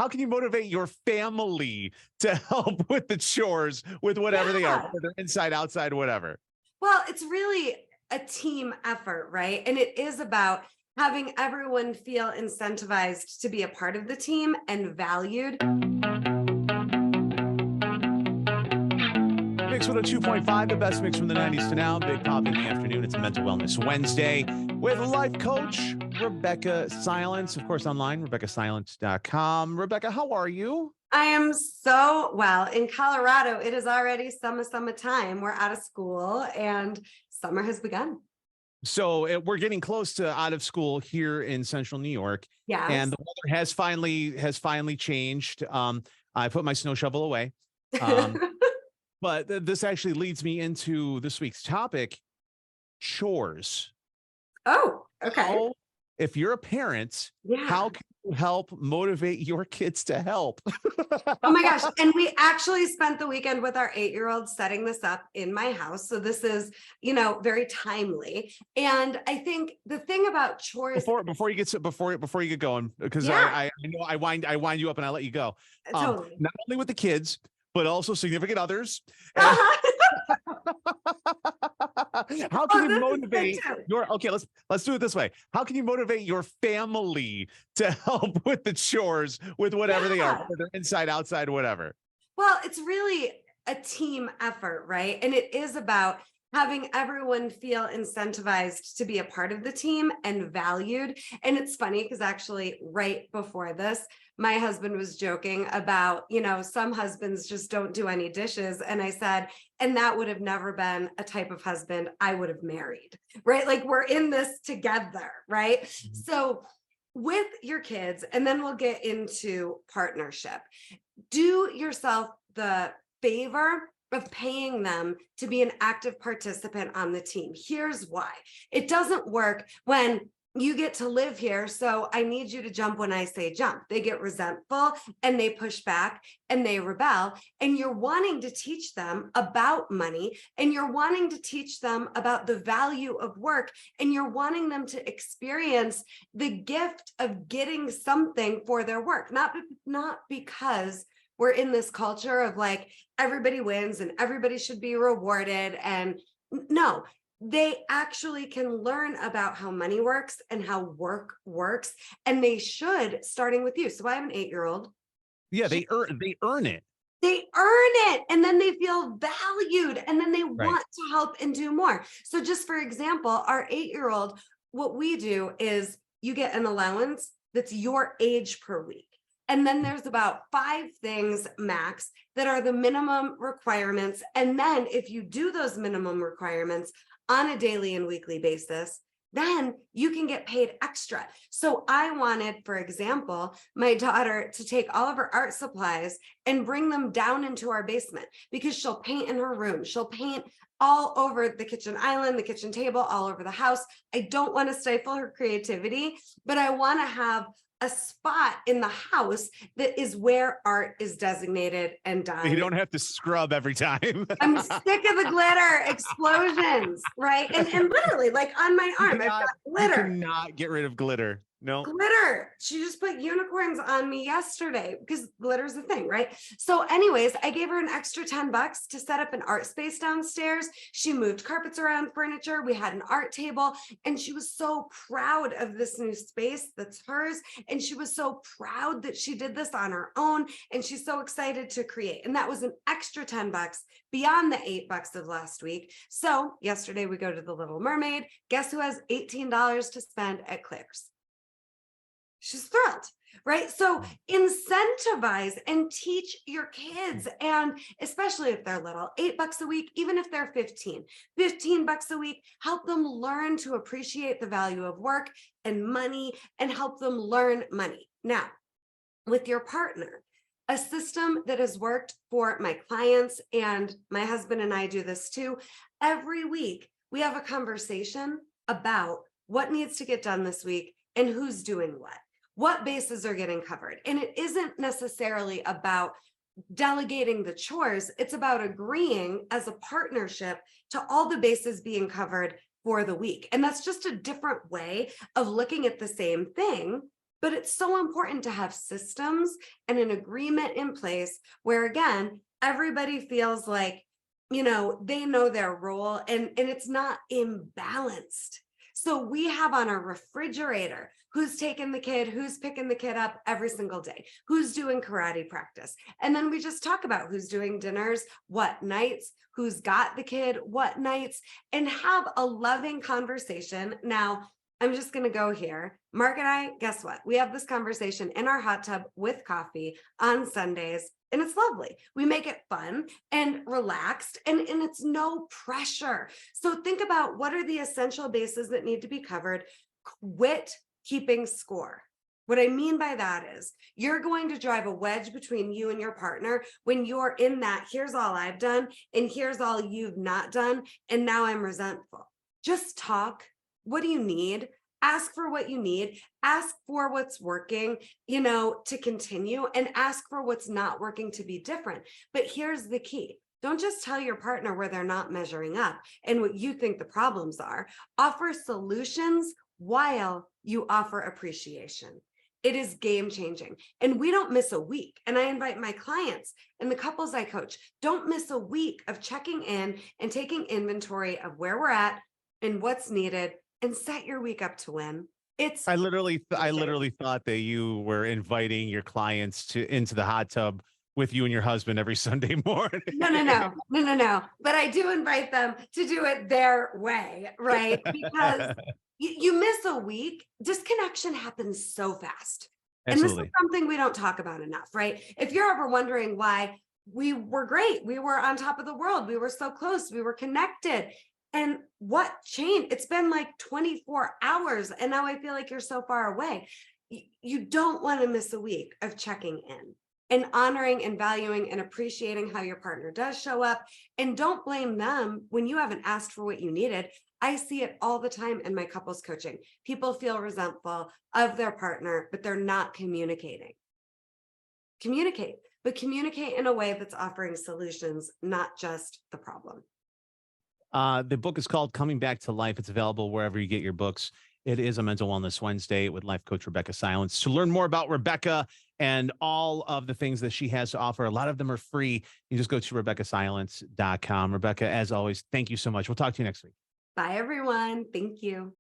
How can you motivate your family to help with the chores, with whatever they are, whether they're inside, outside, whatever? Well, it's really a team effort, right? And it is about having everyone feel incentivized to be a part of the team and valued. Mix 102.5, the best mix from the 90s to now. Big Pop in the afternoon. It's a Mental Wellness Wednesday with life coach Rebeccah Silence. Of course, online, RebeccahSilence.com. Rebeccah, how are you? I am so well. In Colorado, it is already summertime. We're out of school and summer has begun. So we're getting close to out of school here in central New York. Yes. And the weather has finally changed. I put my snow shovel away. But this actually leads me into this week's topic, chores. Oh, okay. If you're a parent, Yeah. how can you help motivate your kids to help? Oh my gosh. And we actually spent the weekend with our 8-year-old setting this up in my house. So this is, very timely. And I think the thing about chores before you get going, because Yeah. I know I wind you up and I let you go. Totally. Not only with the kids, but also significant others. How can you motivate let's do it this way. How can you motivate your family to help with the chores, with whatever they are, whether they're inside, outside, whatever? Well, it's really a team effort, right? And it is about having everyone feel incentivized to be a part of the team and valued. And it's funny because actually right before this, my husband was joking about, some husbands just don't do any dishes. And I said, and that would have never been a type of husband I would have married, right? Like we're in this together, right? Mm-hmm. So with your kids, and then we'll get into partnership, do yourself the favor of paying them to be an active participant on the team. Here's why. It doesn't work when you get to live here, so I need you to jump when I say jump. They get resentful and they push back and they rebel. And you're wanting to teach them about money, and you're wanting to teach them about the value of work, and you're wanting them to experience the gift of getting something for their work, not because we're in this culture of like everybody wins and everybody should be rewarded. And no, they actually can learn about how money works and how work works. And they should, starting with you. So I have an 8-year-old. Yeah, they earn it. They earn it, and then they feel valued, and then they want to help and do more. So just for example, our 8-year-old, what we do is you get an allowance that's your age per week. And then there's about 5 things max that are the minimum requirements. And then if you do those minimum requirements on a daily and weekly basis, then you can get paid extra. So I wanted, for example, my daughter to take all of her art supplies and bring them down into our basement because she'll paint in her room. She'll paint all over the kitchen island, the kitchen table, all over the house. I don't want to stifle her creativity, but I want to have a spot in the house that is where art is designated and done. You don't have to scrub every time. I'm sick of the glitter explosions, right? And literally, like on my arm, I've got glitter. You cannot get rid of glitter. No. Glitter. She just put unicorns on me yesterday because glitter's a thing, right? So anyways, I gave her an extra $10 to set up an art space downstairs. She moved carpets around, furniture. We had an art table, and she was so proud of this new space that's hers. And she was so proud that she did this on her own. And she's so excited to create. And that was an extra $10 beyond the $8 of last week. So yesterday we go to the Little Mermaid. Guess who has $18 to spend at Claire's? She's thrilled, right? So incentivize and teach your kids. And especially if they're little, $8 a week, even if they're 15 bucks a week, help them learn to appreciate the value of work and money and help them learn money. Now, with your partner, a system that has worked for my clients, and my husband and I do this too, every week we have a conversation about what needs to get done this week and who's doing what bases are getting covered. And it isn't necessarily about delegating the chores. It's about agreeing as a partnership to all the bases being covered for the week. And that's just a different way of looking at the same thing, But it's so important to have systems and an agreement in place where, again, everybody feels like, they know their role and it's not imbalanced. So we have on our refrigerator who's taking the kid, who's picking the kid up every single day, who's doing karate practice. And then we just talk about who's doing dinners, what nights, who's got the kid, what nights, and have a loving conversation. Now, I'm just going to go here. Mark and I, guess what? We have this conversation in our hot tub with coffee on Sundays, and it's lovely. We make it fun and relaxed, and it's no pressure. So think about what are the essential bases that need to be covered. Quit keeping score. What I mean by that is you're going to drive a wedge between you and your partner when you're in that, here's all I've done, and here's all you've not done, and now I'm resentful. Just talk. What do you need? Ask for what you need. Ask for what's working, to continue, and ask for what's not working to be different. But here's the key. Don't just tell your partner where they're not measuring up and what you think the problems are. Offer solutions while you offer appreciation. It is game changing. And we don't miss a week. And I invite my clients and the couples I coach, don't miss a week of checking in and taking inventory of where we're at and what's needed, and set your week up to win. I literally thought that you were inviting your clients into the hot tub with you and your husband every Sunday morning. No. But I do invite them to do it their way, right? Because you miss a week, disconnection happens so fast. Absolutely. And this is something we don't talk about enough, right? If you're ever wondering why we were great, we were on top of the world, we were so close, we were connected. And what changed? It's been like 24 hours and now I feel like you're so far away. You don't want to miss a week of checking in and honoring and valuing and appreciating how your partner does show up. And don't blame them when you haven't asked for what you needed. I see it all the time in my couples coaching. People feel resentful of their partner, but they're not communicating. Communicate, but communicate in a way that's offering solutions, not just the problem. The book is called Coming Back to Life. It's available wherever you get your books. It is a Mental Wellness Wednesday with life coach Rebeccah Silence. To learn more about Rebeccah and all of the things that she has to offer, a lot of them are free. You just go to RebeccahSilence.com. Rebeccah, as always, thank you so much. We'll talk to you next week. Bye, everyone. Thank you.